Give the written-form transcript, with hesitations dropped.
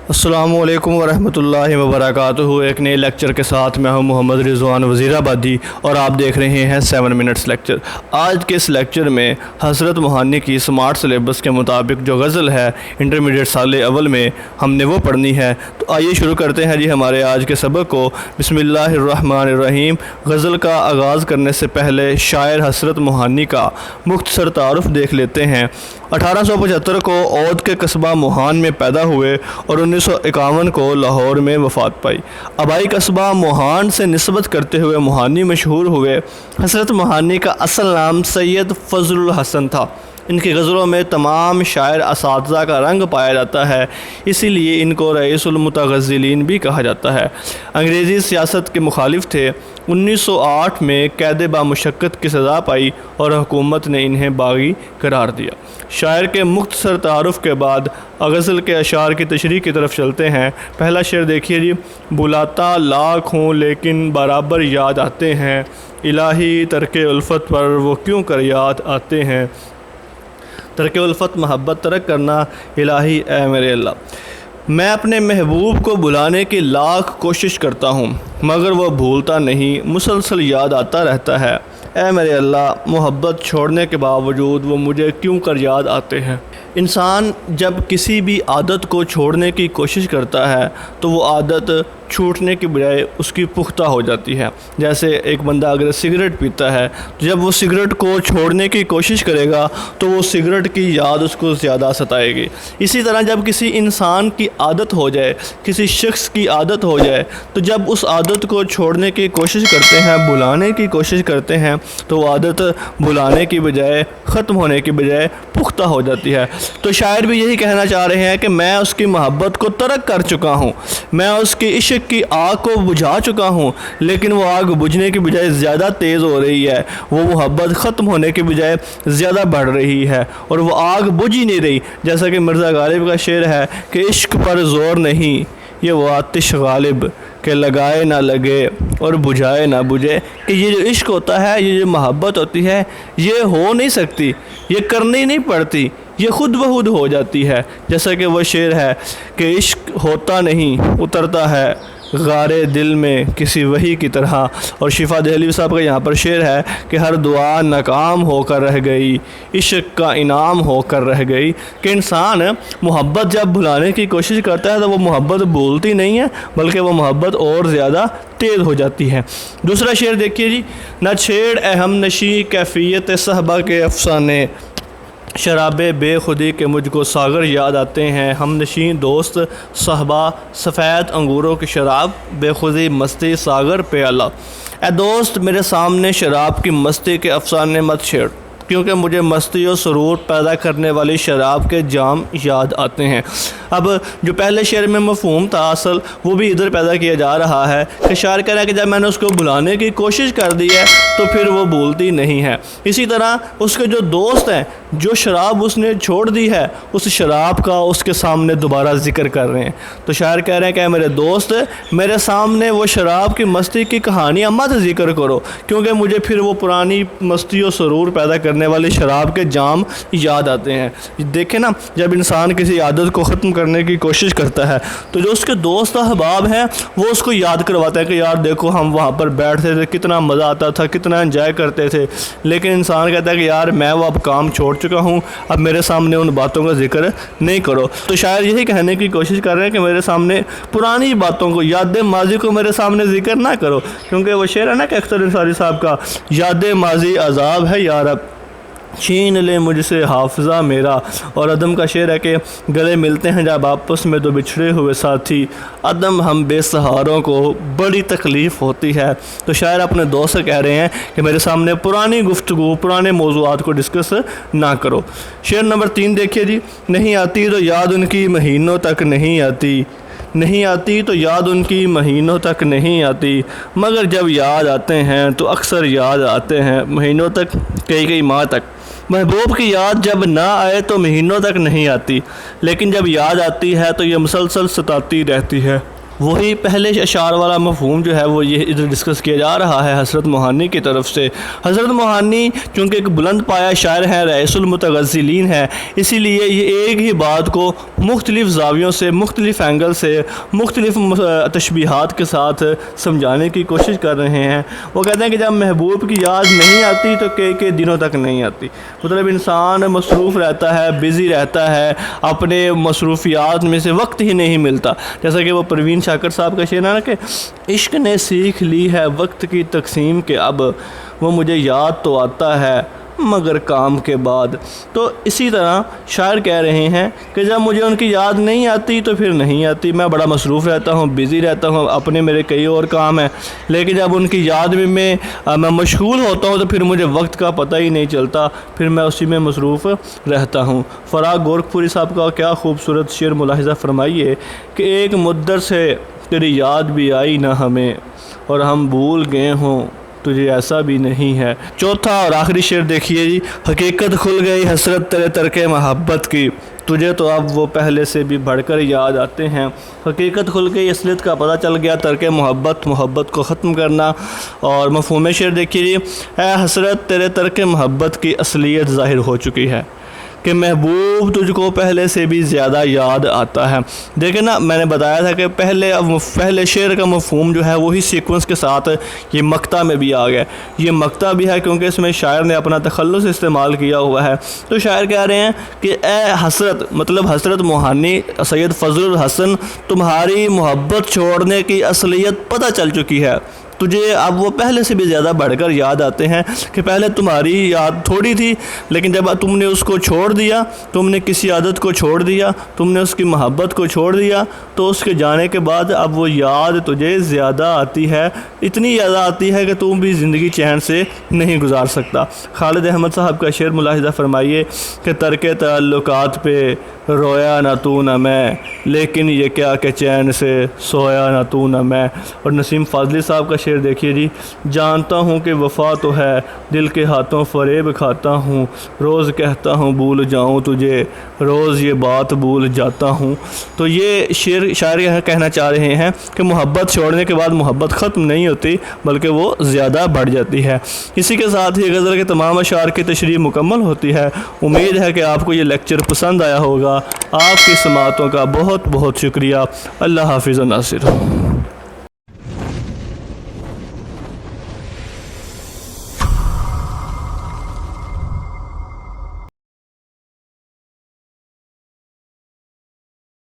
السلام علیکم ورحمۃ اللہ وبرکاتہ۔ ایک نئے لیکچر کے ساتھ میں ہوں محمد رضوان وزیرآبادی اور آپ دیکھ رہے ہیں 7 منٹس لیکچر۔ آج کے اس لیکچر میں حضرت موہانی کی سمارٹ سلیبس کے مطابق جو غزل ہے انٹرمیڈیٹ سال اول میں ہم نے وہ پڑھنی ہے، تو آئیے شروع کرتے ہیں جی ہمارے آج کے سبق کو۔ بسم اللہ الرحمن الرحیم۔ غزل کا آغاز کرنے سے پہلے شاعر حسرت موہانی کا مختصر تعارف دیکھ لیتے ہیں۔ 1875 کو اودھ کے قصبہ موہان میں پیدا ہوئے اور 1951 کو لاہور میں وفات پائی۔ آبائی قصبہ موہان سے نسبت کرتے ہوئے موہانی مشہور ہوئے۔ حضرت موہانی کا اصل نام سید فضل الحسن تھا۔ ان کی غزلوں میں تمام شاعر اساتذہ کا رنگ پایا جاتا ہے، اسی لیے ان کو رئیس المتغزلین بھی کہا جاتا ہے۔ انگریزی سیاست کے مخالف تھے۔ 1908 میں قید بامشقت کی سزا پائی اور حکومت نے انہیں باغی قرار دیا۔ شاعر کے مختصر تعارف کے بعد غزل کے اشعار کی تشریح کی طرف چلتے ہیں۔ پہلا شعر دیکھیے جی۔ بلاتا لاکھ ہوں لیکن برابر یاد آتے ہیں، الہی ترک الفت پر وہ کیوں کر یاد آتے ہیں۔ ترک الفت محبت ترک کرنا، الہی اے میرے اللہ۔ میں اپنے محبوب کو بلانے کی لاکھ کوشش کرتا ہوں مگر وہ بھولتا نہیں، مسلسل یاد آتا رہتا ہے۔ اے میرے اللہ، محبت چھوڑنے کے باوجود وہ مجھے کیوں کر یاد آتے ہیں۔ انسان جب کسی بھی عادت کو چھوڑنے کی کوشش کرتا ہے تو وہ عادت چھوٹنے کی بجائے اس کی پختہ ہو جاتی ہے۔ جیسے ایک بندہ اگر سگریٹ پیتا ہے تو جب وہ سگریٹ کو چھوڑنے کی کوشش کرے گا تو وہ سگریٹ کی یاد اس کو زیادہ ستائے گی۔ اسی طرح جب کسی انسان کی عادت ہو جائے، کسی شخص کی عادت ہو جائے، تو جب اس عادت کو چھوڑنے کی کوشش کرتے ہیں، بھلانے کی کوشش کرتے ہیں، تو وہ عادت بھلانے کی بجائے، ختم ہونے کی بجائے پختہ ہو جاتی ہے۔ تو شاعر بھی یہی کہنا چاہ رہے ہیں کہ میں اس کی محبت کو ترک کر چکا ہوں، میں اس کی عشق کی آگ کو بجھا چکا ہوں، لیکن وہ آگ بجھنے کی بجائے زیادہ تیز ہو رہی ہے، وہ محبت ختم ہونے کی بجائے زیادہ بڑھ رہی ہے اور وہ آگ بجھ ہی نہیں رہی۔ جیسا کہ مرزا غالب کا شعر ہے کہ عشق پر زور نہیں، یہ وہ آتش غالب کہ لگائے نہ لگے اور بجھائے نہ بجھے۔ کہ یہ جو عشق ہوتا ہے، یہ جو محبت ہوتی ہے، یہ ہو نہیں سکتی، یہ کرنی نہیں پڑتی، یہ خود بخود ہو جاتی ہے۔ جیسا کہ وہ شعر ہے کہ عشق ہوتا نہیں، اترتا ہے غارِ دل میں کسی وحی کی طرح۔ اور شفا دہلوی صاحب کا یہاں پر شعر ہے کہ ہر دعا ناکام ہو کر رہ گئی، عشق کا انعام ہو کر رہ گئی۔ کہ انسان محبت جب بھلانے کی کوشش کرتا ہے تو وہ محبت بھولتی نہیں ہے بلکہ وہ محبت اور زیادہ تیز ہو جاتی ہے۔ دوسرا شعر دیکھیے جی۔ نہ چھیڑ اے ہم نشیں کیفیت صحبہ کے افسانے، شراب بے خودی کے مجھ کو ساغر یاد آتے ہیں۔ ہم نشیں دوست صحبہ، سفید انگوروں کی شراب، بے خودی مستی ساغر پیالہ۔ اے دوست، میرے سامنے شراب کی مستی کے افسانے مت چھیڑ، کیونکہ مجھے مستی و سرور پیدا کرنے والی شراب کے جام یاد آتے ہیں۔ اب جو پہلے شعر میں مفہوم تھا اصل، وہ بھی ادھر پیدا کیا جا رہا ہے کہ شاعر کہہ رہا ہے کہ جب میں نے اس کو بھلانے کی کوشش کر دی ہے تو پھر وہ بھولتی نہیں ہے۔ اسی طرح اس کے جو دوست ہیں، جو شراب اس نے چھوڑ دی ہے، اس شراب کا اس کے سامنے دوبارہ ذکر کر رہے ہیں۔ تو شاعر کہہ رہے ہیں کہ اے میرے دوست، میرے سامنے وہ شراب کی مستی کی کہانیاں مت ذکر کرو، کیونکہ مجھے پھر وہ پرانی مستی و سرور پیدا کرنے والی شراب کے جام یاد آتے ہیں۔ دیکھیں نا، جب انسان کسی عادت کو ختم کرنے کی کوشش کرتا ہے تو جو اس کے دوست احباب ہیں وہ اس کو یاد کرواتے ہیں کہ یار دیکھو ہم وہاں پر بیٹھتے تھے، کتنا مزہ آتا تھا، کتنا انجوائے کرتے تھے۔ لیکن انسان کہتا ہے کہ یار میں وہ اب کام چھوڑ چکا ہوں، اب میرے سامنے ان باتوں کا ذکر نہیں کرو۔ تو شاعر یہی کہنے کی کوشش کر رہے ہیں کہ میرے سامنے پرانی باتوں کو، یاد ماضی کو میرے سامنے ذکر نہ کرو، کیونکہ وہ شعر ہے نا کہ اختر انصاری صاحب کا، یاد ماضی عذاب ہے یا رب، چھین لے مجھ سے حافظہ میرا۔ اور عدم کا شعر ہے کہ گلے ملتے ہیں جب آپس میں دو بچھڑے ہوئے ساتھی، عدم ہم بے سہاروں کو بڑی تکلیف ہوتی ہے۔ تو شاعر اپنے دوست سے کہہ رہے ہیں کہ میرے سامنے پرانی گفتگو، پرانے موضوعات کو ڈسکس نہ کرو۔ شعر نمبر 3 دیکھیے جی۔ نہیں آتی تو یاد ان کی مہینوں تک نہیں آتی، نہیں آتی تو یاد ان کی مہینوں تک نہیں آتی، مگر جب یاد آتے ہیں تو اکثر یاد آتے ہیں مہینوں تک، کئی ماہ تک۔ محبوب کی یاد جب نہ آئے تو مہینوں تک نہیں آتی، لیکن جب یاد آتی ہے تو یہ مسلسل ستاتی رہتی ہے۔ وہی پہلے اشعار والا مفہوم جو ہے وہ یہ ادھر ڈسکس کیا جا رہا ہے حضرت موہانی کی طرف سے۔ حضرت موہانی چونکہ ایک بلند پایا شاعر ہے، رئیس المتغزلین ہے، اسی لیے یہ ایک ہی بات کو مختلف زاویوں سے، مختلف اینگل سے، مختلف تشبیہات کے ساتھ سمجھانے کی کوشش کر رہے ہیں۔ وہ کہتے ہیں کہ جب محبوب کی یاد نہیں آتی تو کئی دنوں تک نہیں آتی، مطلب انسان مصروف رہتا ہے، بزی رہتا ہے، اپنے مصروفیات میں سے وقت ہی نہیں ملتا۔ جیسا کہ وہ پروین شاکر صاحب کا شعر ہے نا کہ عشق نے سیکھ لی ہے وقت کی تقسیم کے اب، وہ مجھے یاد تو آتا ہے مگر کام کے بعد۔ تو اسی طرح شاعر کہہ رہے ہیں کہ جب مجھے ان کی یاد نہیں آتی تو پھر نہیں آتی، میں بڑا مصروف رہتا ہوں، بزی رہتا ہوں، اپنے میرے کئی اور کام ہیں، لیکن جب ان کی یاد میں مشغول ہوتا ہوں تو پھر مجھے وقت کا پتہ ہی نہیں چلتا، پھر میں اسی میں مصروف رہتا ہوں۔ فراق گورکھپوری صاحب کا کیا خوبصورت شعر ملاحظہ فرمائیے کہ ایک مدت سے تیری یاد بھی آئی نہ ہمیں اور ہم بھول گئے ہوں تجھے ایسا بھی نہیں ہے۔ چوتھا اور آخری شعر دیکھیے جی، حقیقت کھل گئی حسرت تیرے ترک محبت کی، تجھے تو اب وہ پہلے سے بھی بڑھ کر یاد آتے ہیں۔ حقیقت کھل گئی، اصلیت کا پتہ چل گیا، ترک محبت کو ختم کرنا۔ اور مفہوم شعر دیکھیے جی، اے حسرت تیرے ترک محبت کی اصلیت ظاہر ہو چکی ہے کہ محبوب تجھ کو پہلے سے بھی زیادہ یاد آتا ہے۔ دیکھیں نا، میں نے بتایا تھا کہ پہلے شعر کا مفہوم جو ہے وہی سیکوینس کے ساتھ یہ مقطع میں بھی آ گیا۔ یہ مقطع بھی ہے کیونکہ اس میں شاعر نے اپنا تخلص استعمال کیا ہوا ہے۔ تو شاعر کہہ رہے ہیں کہ اے حسرت، مطلب حضرت موہانی سید فضل الحسن، تمہاری محبت چھوڑنے کی اصلیت پتہ چل چکی ہے، تجھے اب وہ پہلے سے بھی زیادہ بڑھ کر یاد آتے ہیں کہ پہلے تمہاری یاد تھوڑی تھی، لیکن جب تم نے اس کو چھوڑ دیا، تم نے کسی عادت کو چھوڑ دیا، تم نے اس کی محبت کو چھوڑ دیا، تو اس کے جانے کے بعد اب وہ یاد تجھے زیادہ آتی ہے، اتنی زیادہ آتی ہے کہ تم بھی زندگی چین سے نہیں گزار سکتا۔ خالد احمد صاحب کا شعر ملاحظہ فرمائیے کہ ترک تعلقات پہ رویا نہ تو نہ میں، لیکن یہ کیا کہ چین سے سویا نہ تو نہ میں۔ اور نسیم فاضلی صاحب کا شعر دیکھیے جی، جانتا ہوں کہ وفا تو ہے، دل کے ہاتھوں فریب کھاتا ہوں، روز کہتا ہوں بھول جاؤں تجھے، روز یہ بات بھول جاتا ہوں۔ تو یہ شاعر یہاں کہنا چاہ رہے ہیں کہ محبت چھوڑنے کے بعد محبت ختم نہیں ہوتی بلکہ وہ زیادہ بڑھ جاتی ہے۔ اسی کے ساتھ ہی غزل کے تمام اشعار کی تشریح مکمل ہوتی ہے۔ امید ہے کہ آپ کو یہ لیکچر پسند آیا ہوگا۔ آپ کی سماعتوں کا بہت بہت شکریہ۔ اللہ حافظ و ناصر۔